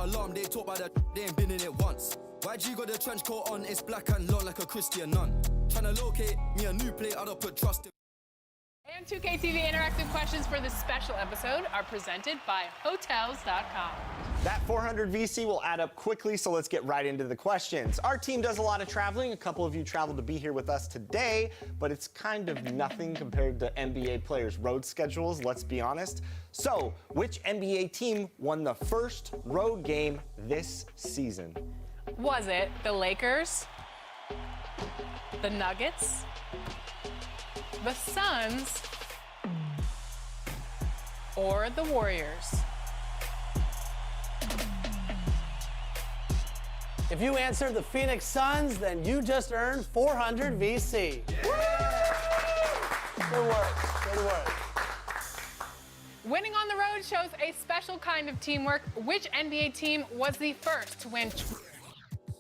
alarm, they talk about that, they ain't been in it once. YG got the trench coat on, it's black and long like a Christian nun. Tryna locate me a new plate, I don't put trust in. And 2K TV interactive questions for this special episode are presented by Hotels.com. That 400 VC will add up quickly, so let's get right into the questions. Our team does a lot of traveling. A couple of you traveled to be here with us today, but it's kind of nothing compared to NBA players' road schedules, let's be honest. So, which NBA team won the first road game this season? Was it the Lakers, the Nuggets, the Suns, or the Warriors? If you answered the Phoenix Suns, then you just earned 400 VC. Good work, good work. Winning on the road shows a special kind of teamwork. Which NBA team was the first to win?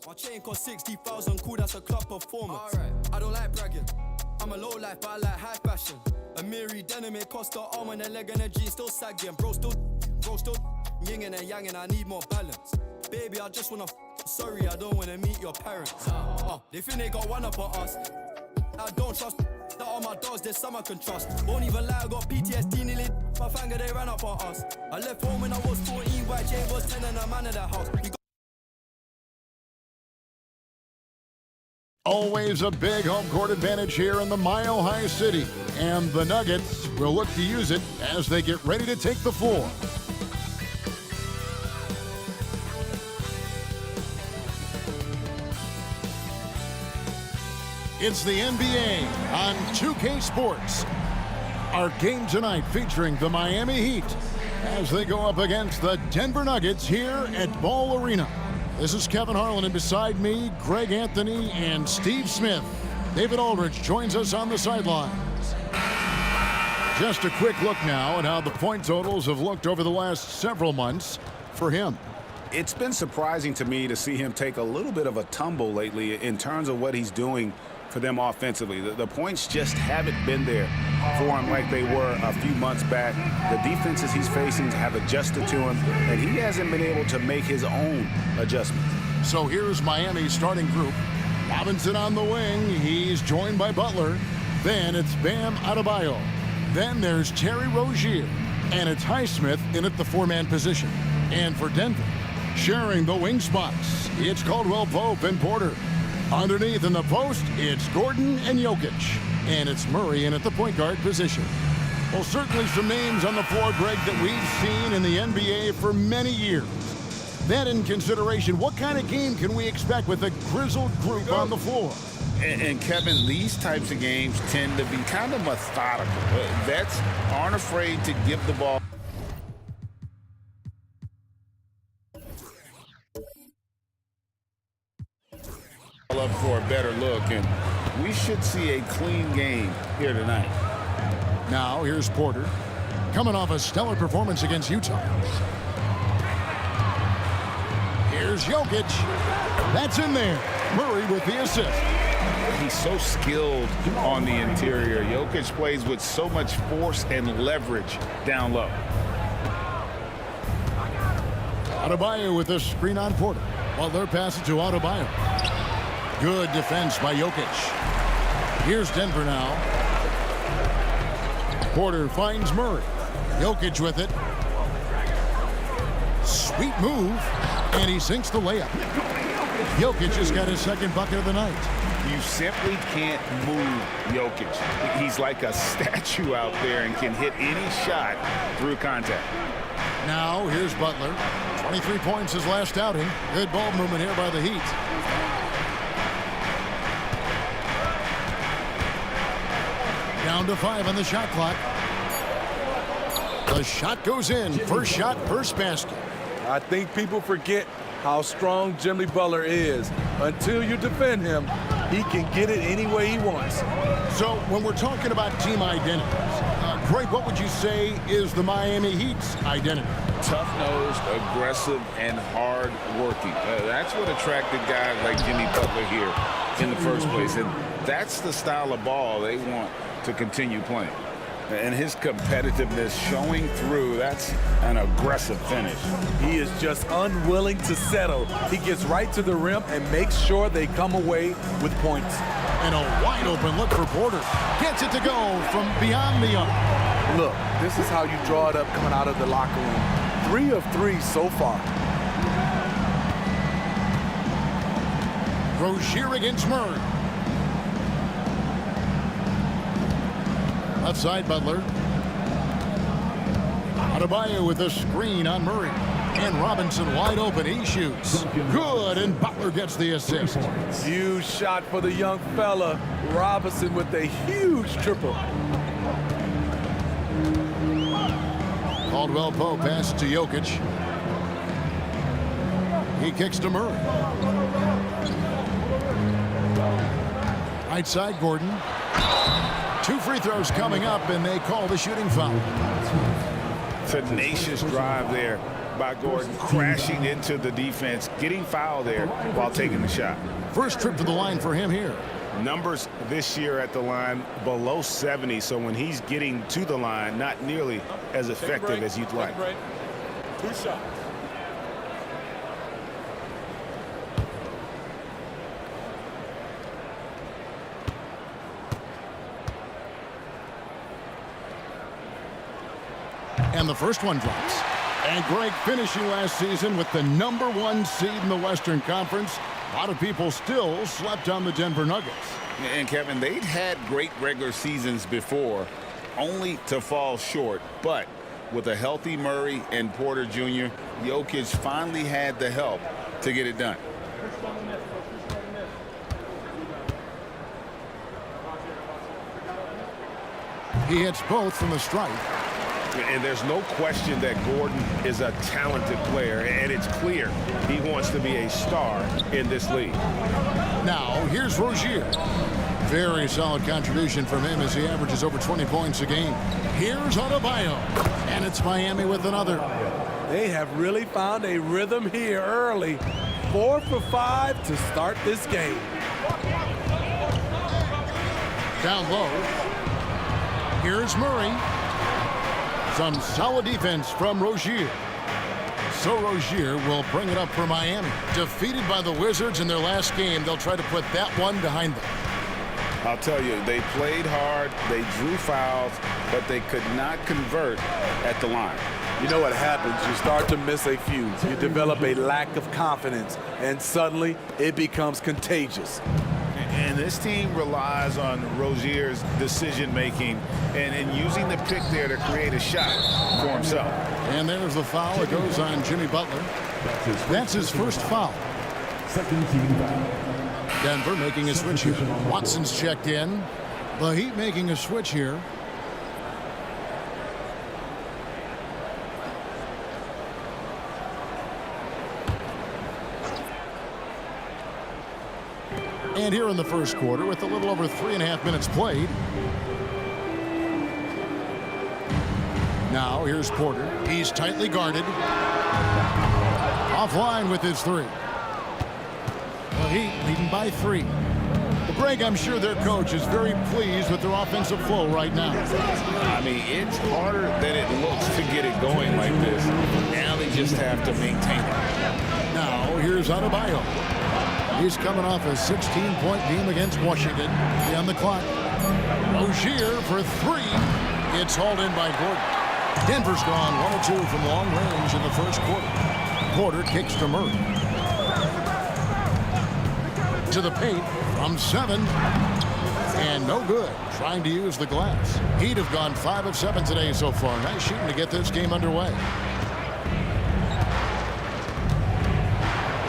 My chain cost 60,000, cool, that's a club performance. Alright, I don't like bragging. I'm a low life, but I like high fashion. A Miri denim, it cost the arm and a leg and a jean, still sagging. Bro, still yin and yang, and I need more balance. Baby, I just wanna sorry, I don't wanna meet your parents. They think they got one up on us. I don't trust that all my dogs, there's some I can trust. Won't even lie, I got PTSD, nearly my finger, they ran up on us. I left home when I was 14, YJ was 10 and a man of the house. Always a big home court advantage here in the Mile High City, and the Nuggets will look to use it as they get ready to take the floor. It's the NBA on 2K Sports. Our game tonight featuring the Miami Heat as they go up against the Denver Nuggets here at Ball Arena. This is Kevin Harlan, and beside me, Greg Anthony and Steve Smith. David Aldridge joins us on the sidelines. Just a quick look now at how the point totals have looked over the last several months for him. It's been surprising to me to see him take a little bit of a tumble lately in terms of what he's doing for them offensively. The points just haven't been there for him like they were a few months back. The defenses he's facing have adjusted to him, and he hasn't been able to make his own adjustments. So here's Miami's starting group. Robinson on the wing. He's joined by Butler. Then it's Bam Adebayo. Then there's Terry Rozier. And it's Highsmith in at the four-man position. And for Denver, sharing the wing spots, it's Caldwell Pope and Porter. Underneath in the post, it's Gordon and Jokic. And it's Murray in at the point guard position. Well, certainly some names on the floor, Greg, that we've seen in the NBA for many years. That in consideration, what kind of game can we expect with a grizzled group on the floor? And Kevin, these types of games tend to be kind of methodical. Vets aren't afraid to give the ball. Up for a better look, and we should see a clean game here tonight. Now here's Porter, coming off a stellar performance against Utah. Here's Jokic. That's in there. Murray with the assist. He's so skilled on the interior. Jokic plays with so much force and leverage down low. Adebayo with the screen on Porter. Butler passes to Adebayo. Good defense by Jokic. Here's Denver now. Porter finds Murray. Jokic with it. Sweet move. And he sinks the layup. Jokic has got his second bucket of the night. You simply can't move Jokic. He's like a statue out there and can hit any shot through contact. Now here's Butler. 23 points his last outing. Good ball movement here by the Heat. Down to 5 on the shot clock. The shot goes in. First shot, first basket. I think people forget how strong Jimmy Butler is. Until you defend him, he can get it any way he wants. So when we're talking about team identities, Greg, what would you say is the Miami Heat's identity? Tough-nosed, aggressive, and hard-working. That's what attracted guys like Jimmy Butler here in the first place. And that's the style of ball they want to continue playing. And his competitiveness showing through. That's an aggressive finish. He is just unwilling to settle. He gets right to the rim and makes sure they come away with points. And a wide open look for Porter. Gets it to go from beyond the arc. Look, this is how you draw it up coming out of the locker room. 3 of 3 so far. Rozier against Murray. Left side, Butler. Adebayo with a screen on Murray. And Robinson wide open. He shoots. Good, and Butler gets the assist. Huge shot for the young fella. Robinson with a huge triple. Caldwell Pope passes to Jokic. He kicks to Murray. Right side, Gordon. 2 free throws coming up, and they call the shooting foul. Tenacious drive there by Gordon, crashing into the defense, getting fouled there while taking the shot. First trip to the line for him here. Numbers this year at the line below 70, so when he's getting to the line, not nearly as effective as you'd like. 2 shots. And the first one drops. And Greg finishing last season with the #1 seed in the Western Conference. A lot of people still slept on the Denver Nuggets. And Kevin, they'd had great regular seasons before, only to fall short. But with a healthy Murray and Porter Jr., Jokic finally had the help to get it done. He hits both from the stripe. And there's no question that Gordon is a talented player, and it's clear he wants to be a star in this league. Now, here's Rozier. Very solid contribution from him as he averages over 20 points a game. Here's Adebayo, and it's Miami with another. They have really found a rhythm here early. 4 for 5 to start this game. Down low. Here's Murray. Some solid defense from Rozier. So Rozier will bring it up for Miami. Defeated by the Wizards in their last game, they'll try to put that one behind them. I'll tell you, they played hard, they drew fouls, but they could not convert at the line. You know what happens? You start to miss a few. You develop a lack of confidence, and suddenly it becomes contagious. And this team relies on Rozier's decision-making and using the pick there to create a shot for himself. And there's the foul. It goes on Jimmy Butler. That's his first foul. Second team foul. Denver making a switch here. Watson's checked in. The Heat making a switch here. And here in the first quarter, with a little over 3.5 minutes played. Now here's Porter. He's tightly guarded. Offline with his 3. The Heat leading by 3. Well, Greg, I'm sure their coach is very pleased with their offensive flow right now. I mean, it's harder than it looks to get it going like this. Now they just have to maintain it. Now here's Adebayo. He's coming off a 16-point game against Washington. On the clock. Rozier for 3. It's hauled in by Gordon. Denver's gone 1 of 2 from long range in the first quarter. Porter kicks to Murray. To the paint from 7. And no good. Trying to use the glass. Heat have gone 5 of 7 today so far. Nice shooting to get this game underway.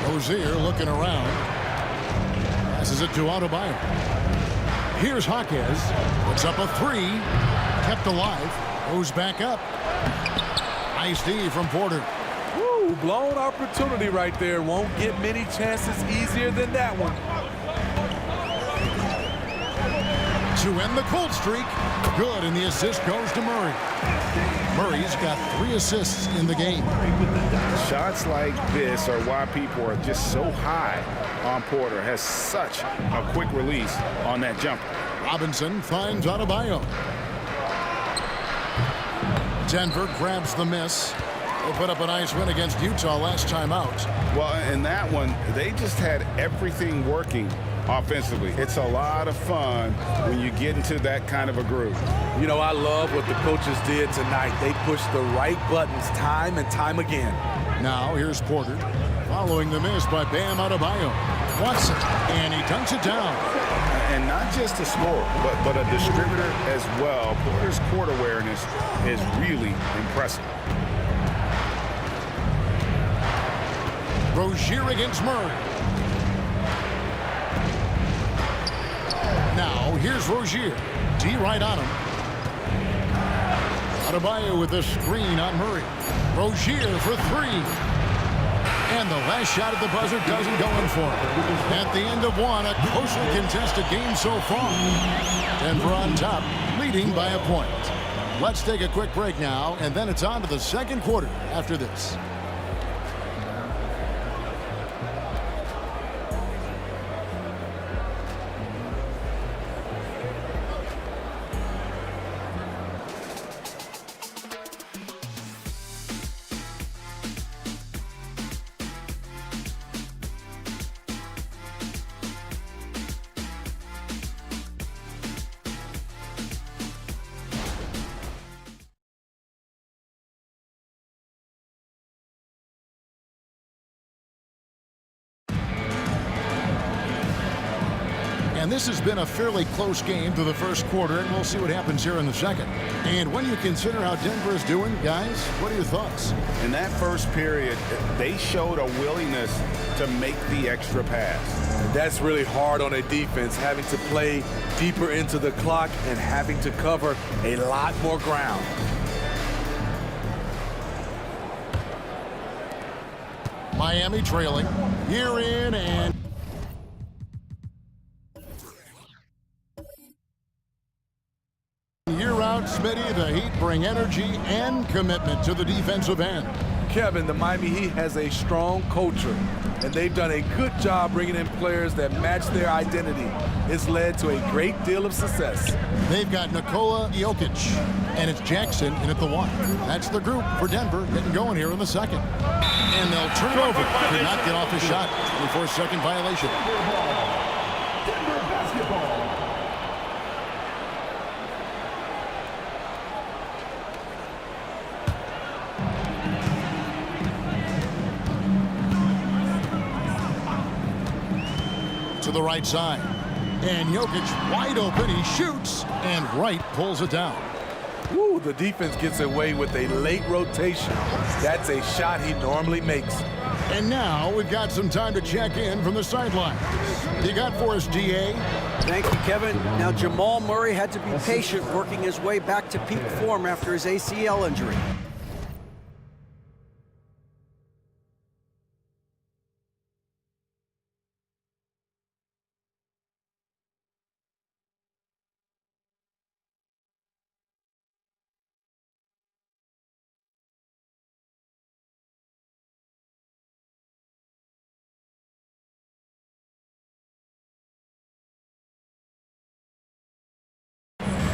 Rozier looking around. Passes it to Adebayo. Here's Jaquez. Puts up a 3. Kept alive. Goes back up. Nice D from Porter. Woo, blown opportunity right there. Won't get many chances easier than that one. To end the cold streak. Good, and the assist goes to Murray. Murray's got 3 assists in the game. Shots like this are why people are just so high on Porter. Has such a quick release on that jumper. Robinson finds Adebayo. Denver grabs the miss. They put up a nice win against Utah last time out. Well, in that one, they just had everything working offensively. It's a lot of fun when you get into that kind of a groove. You know, I love what the coaches did tonight. They pushed the right buttons time and time again. Now here's Porter, following the miss by Bam Adebayo. Watson, and he dunks it down. And not just a scorer, but a distributor as well. Porter's court awareness is really impressive. Rozier against Murray. Now here's Rozier. D right on him. Adebayo with the screen on Murray. Rozier for three. And the last shot at the buzzer doesn't go in for him. At the end of one, a closely contested game so far. Denver on top, leading by a point. Let's take a quick break now, and then it's on to the second quarter after this. And this has been a fairly close game through the first quarter, and we'll see what happens here in the second. And when you consider how Denver is doing, guys, what are your thoughts? In that first period, they showed a willingness to make the extra pass. That's really hard on a defense, having to play deeper into the clock and having to cover a lot more ground. Miami trailing. Here in and... Year out, Smitty, the Heat bring energy and commitment to the defensive end. Kevin, the Miami Heat has a strong culture, and they've done a good job bringing in players that match their identity. It's led to a great deal of success. They've got Nikola Jokic, and it's Jackson in at the one. That's the group for Denver getting going here in the second. And they'll turn it over. Did not get off his shot before second violation. Denver basketball. To the right side. And Jokic wide open. He shoots, and Wright pulls it down. Woo, the defense gets away with a late rotation. That's a shot he normally makes. And now we've got some time to check in from the sidelines. You got for us, DA? Thank you, Kevin. Now, Jamal Murray had to be patient working his way back to peak form after his ACL injury.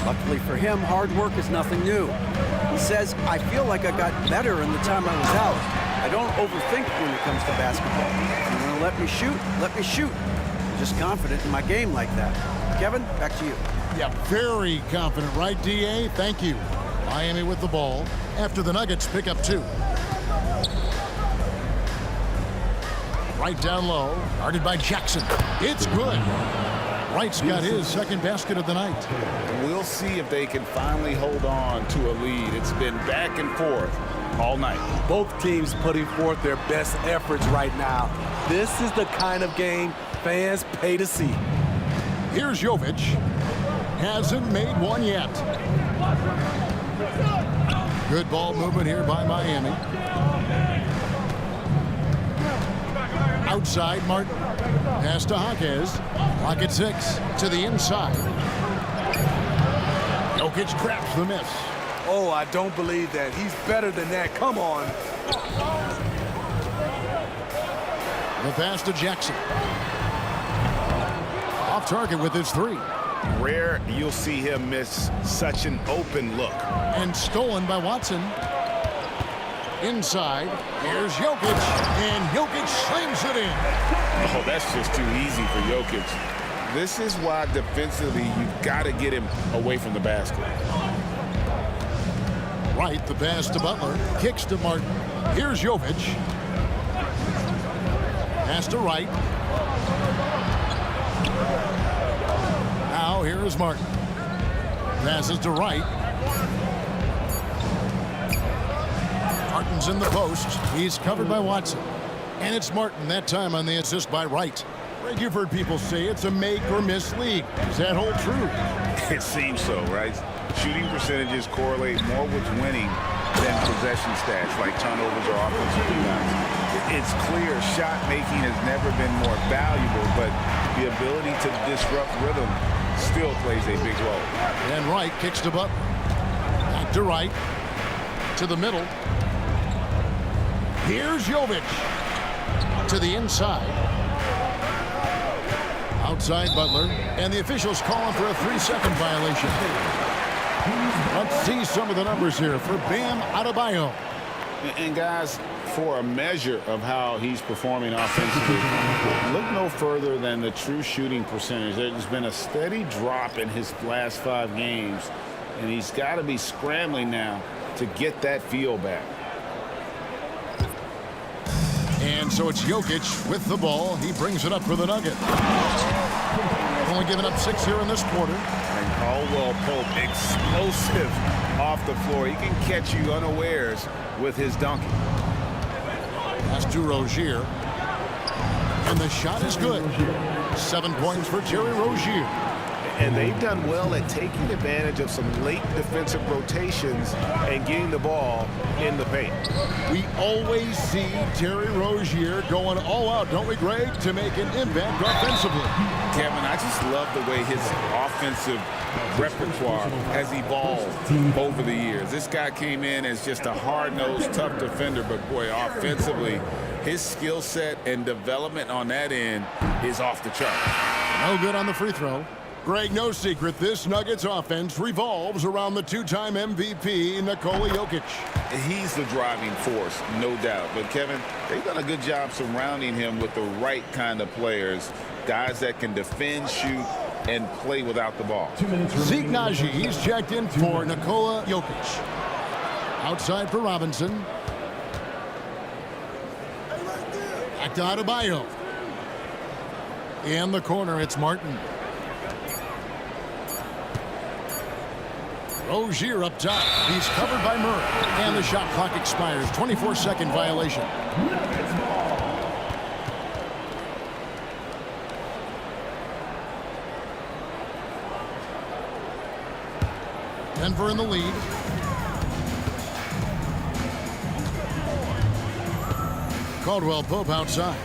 Luckily for him, hard work is nothing new. He says, I feel like I got better in the time I was out. I don't overthink when it comes to basketball. If you want to let me shoot, let me shoot. I'm just confident in my game like that. Kevin, back to you. Yeah, very confident, right, DA? Thank you. Miami with the ball after the Nuggets pick up two. Right down low, guarded by Jackson. It's good. Wright's got his second basket of the night. We'll see if they can finally hold on to a lead. It's been back and forth all night. Both teams putting forth their best efforts right now. This is the kind of game fans pay to see. Here's Jovic. Hasn't made one yet. Good ball movement here by Miami. Outside, Martin. Pass to Jaquez. Clock at 6 to the inside. Jokic grabs the miss. Oh, I don't believe that. He's better than that. Come on. The pass to Jackson. Off target with his three. Rare you'll see him miss such an open look. And stolen by Watson. Inside, here's Jokic, and Jokic slams it in. Oh, that's just too easy for Jokic. This is why defensively you've got to get him away from the basket. Wright, the pass to Butler, kicks to Martin. Here's Jokic. Pass to Wright. Now here is Martin. Passes to Wright. Martin's in the post. He's covered by Watson. And it's Martin that time on the assist by Wright. Greg, you've heard people say it's a make or miss league. Does that hold true? It seems so, right? Shooting percentages correlate more with winning than possession stats like turnovers or offensive rebounds. It's clear shot making has never been more valuable, but the ability to disrupt rhythm still plays a big role. And Wright kicks to Butler. Back to Wright. To the middle. Here's Jovic. To the inside. Outside Butler. And the officials calling for a 3-second violation. Let's see some of the numbers here for Bam Adebayo. And guys, for a measure of how he's performing offensively, look no further than the true shooting percentage. There's been a steady drop in his last 5 games, and he's got to be scrambling now to get that feel back. And so it's Jokic with the ball. He brings it up for the Nuggets. Only giving up 6 here in this quarter. And Caldwell Pope, explosive off the floor. He can catch you unawares with his dunking. Pass to Rozier. And the shot is good. 7 points for Terry Rozier. And they've done well at taking advantage of some late defensive rotations and getting the ball in the paint. We always see Terry Rozier going all out, don't we, Greg, to make an impact offensively. Kevin, I just love the way his offensive repertoire has evolved over the years. This guy came in as just a hard-nosed, tough defender, but boy, offensively, his skill set and development on that end is off the chart. No good on the free throw. Greg, no secret, this Nuggets offense revolves around the 2-time MVP, Nikola Jokic. He's the driving force, no doubt. But, Kevin, they've done a good job surrounding him with the right kind of players, guys that can defend, shoot, and play without the ball. Zeke Naji, he's checked in for Nikola Jokic. Outside for Robinson. Back to Adebayo. In the corner, it's Martin. Rozier up top. He's covered by Murray. And the shot clock expires. 24-second violation. Denver in the lead. Caldwell Pope outside.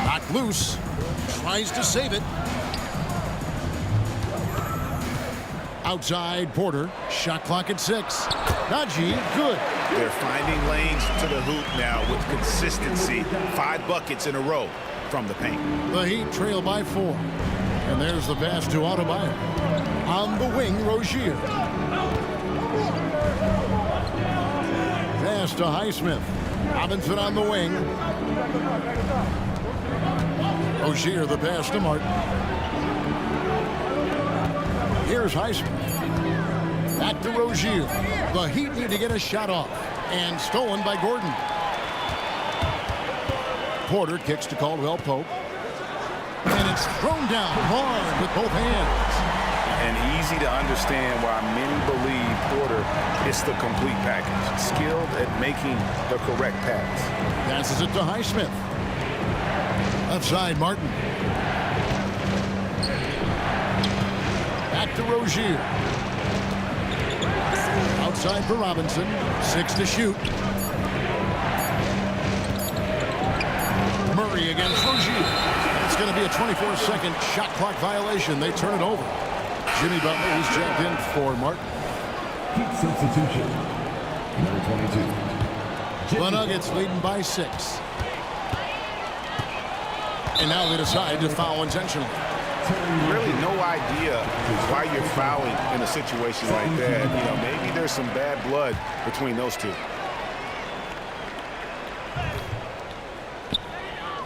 Knocked loose. Tries to save it. Outside Porter. Shot clock at 6. Naji, good. They're finding lanes to the hoop now with consistency. 5 buckets in a row from the paint. The Heat trail by 4. And there's the pass to Adebayo. On the wing, Rozier. Pass to Highsmith. Robinson on the wing. Rozier, the pass to Martin. Here's Highsmith. Back to Rozier. The Heat need to get a shot off. And stolen by Gordon. Porter kicks to Caldwell Pope. And it's thrown down hard with both hands. And easy to understand why many believe Porter is the complete package. Skilled at making the correct pass. Passes it to Highsmith. Left side, Martin. Back to Rozier. Outside for Robinson. 6 to shoot. Murray against Rozier. It's going to be a 24-second shot clock violation. They turn it over. Jimmy Butler, he's checked in for Martin. Heat substitution. Number 22. The Nuggets leading by 6. And now they decide to foul intentionally. Really no idea why you're fouling in a situation like that. You know, maybe there's some bad blood between those two.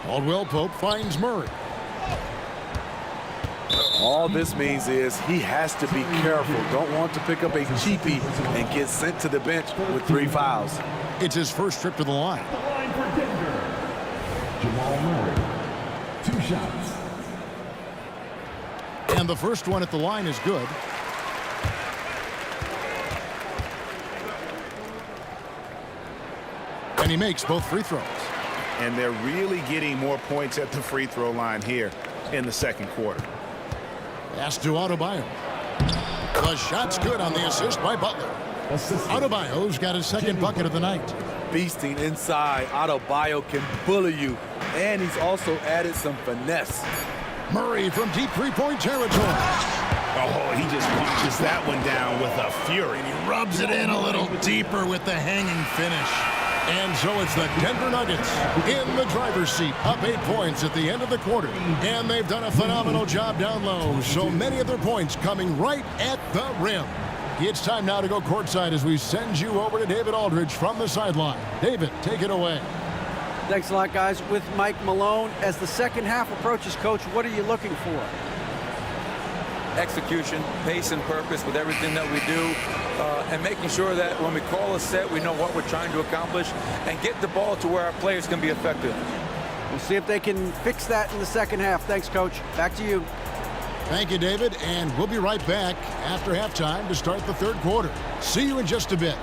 Caldwell Pope finds Murray. All this means is he has to be careful. Don't want to pick up a cheapie and get sent to the bench with 3 fouls. It's his first trip to the line. The line for Denver. Jamal Murray. 2 shots. And the first one at the line is good. And he makes both free throws. And they're really getting more points at the free throw line here in the second quarter. Pass to Adebayo. The shot's good on the assist by Butler. Adebayo's got his second bucket of the night. Beasting inside, Adebayo can bully you. And he's also added some finesse. Murray from deep three-point territory. Oh, he just punches that one down with a fury. And he rubs it in a little deeper with the hanging finish. And so it's the Denver Nuggets in the driver's seat, up 8 points at the end of the quarter. And they've done a phenomenal job down low. So many of their points coming right at the rim. It's time now to go courtside as we send you over to David Aldridge from the sideline. David, take it away. Thanks a lot, guys. With Mike Malone, as the second half approaches, Coach, what are you looking for? Execution, pace and purpose with everything that we do, and making sure that when we call a set, we know what we're trying to accomplish and get the ball to where our players can be effective. We'll see if they can fix that in the second half. Thanks, Coach. Back to you. Thank you, David, and we'll be right back after halftime to start the third quarter. See you in just a bit.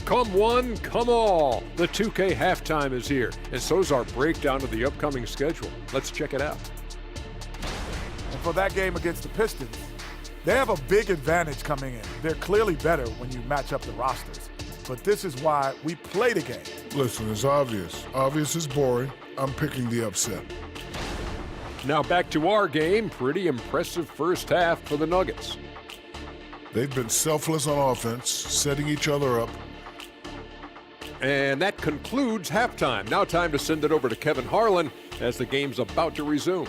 Come one, come all. The 2K halftime is here, and so's our breakdown of the upcoming schedule. Let's check it out. And for that game against the Pistons, they have a big advantage coming in. They're clearly better when you match up the rosters. But this is why we play the game. Listen, it's obvious. Obvious is boring. I'm picking the upset. Now back to our game. Pretty impressive first half for the Nuggets. They've been selfless on offense, setting each other up. And that concludes halftime. Now time to send it over to Kevin Harlan as the game's about to resume.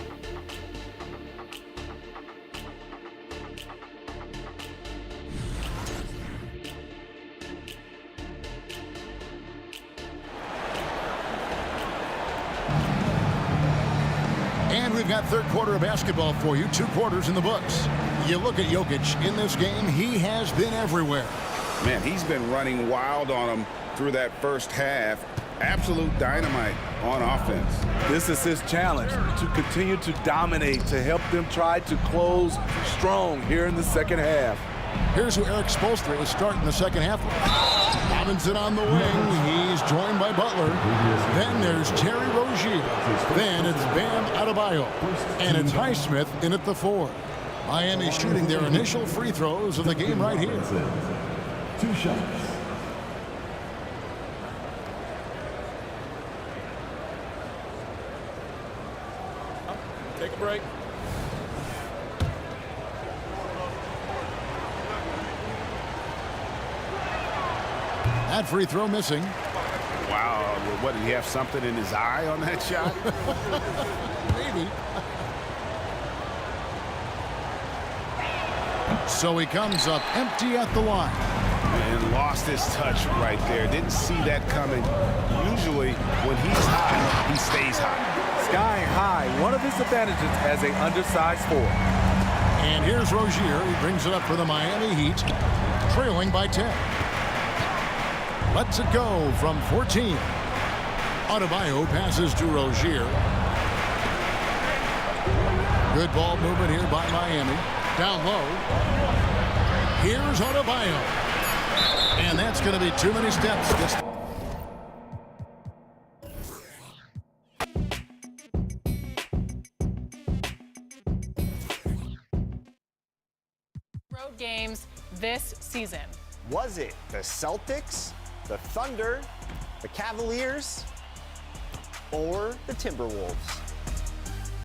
And we've got third quarter of basketball for you, 2 quarters in the books. You look at Jokic in this game, he has been everywhere. Man, he's been running wild on them through that first half. Absolute dynamite on offense. This is his challenge, to continue to dominate, to help them try to close strong here in the second half. Here's who Eric Spoelstra is starting the second half with. Robinson on the wing. He's joined by Butler. Then there's Terry Rozier. Then it's Bam Adebayo. And it's Highsmith in at the 4. Miami shooting their initial free throws of the game right here. 2 shots. Take a break. That free throw missing. Wow, what, did he have something in his eye on that shot? Maybe. So he comes up empty at the line. And lost his touch right there. Didn't see that coming. Usually, when he's high, he stays high. Sky high, one of his advantages as an undersized 4. And here's Rozier. He brings it up for the Miami Heat, trailing by 10. Lets it go from 14. Adebayo passes to Rozier. Good ball movement here by Miami. Down low. Here's Adebayo. And that's going to be too many steps. Road games this season. Was it the Celtics, the Thunder, the Cavaliers, or the Timberwolves?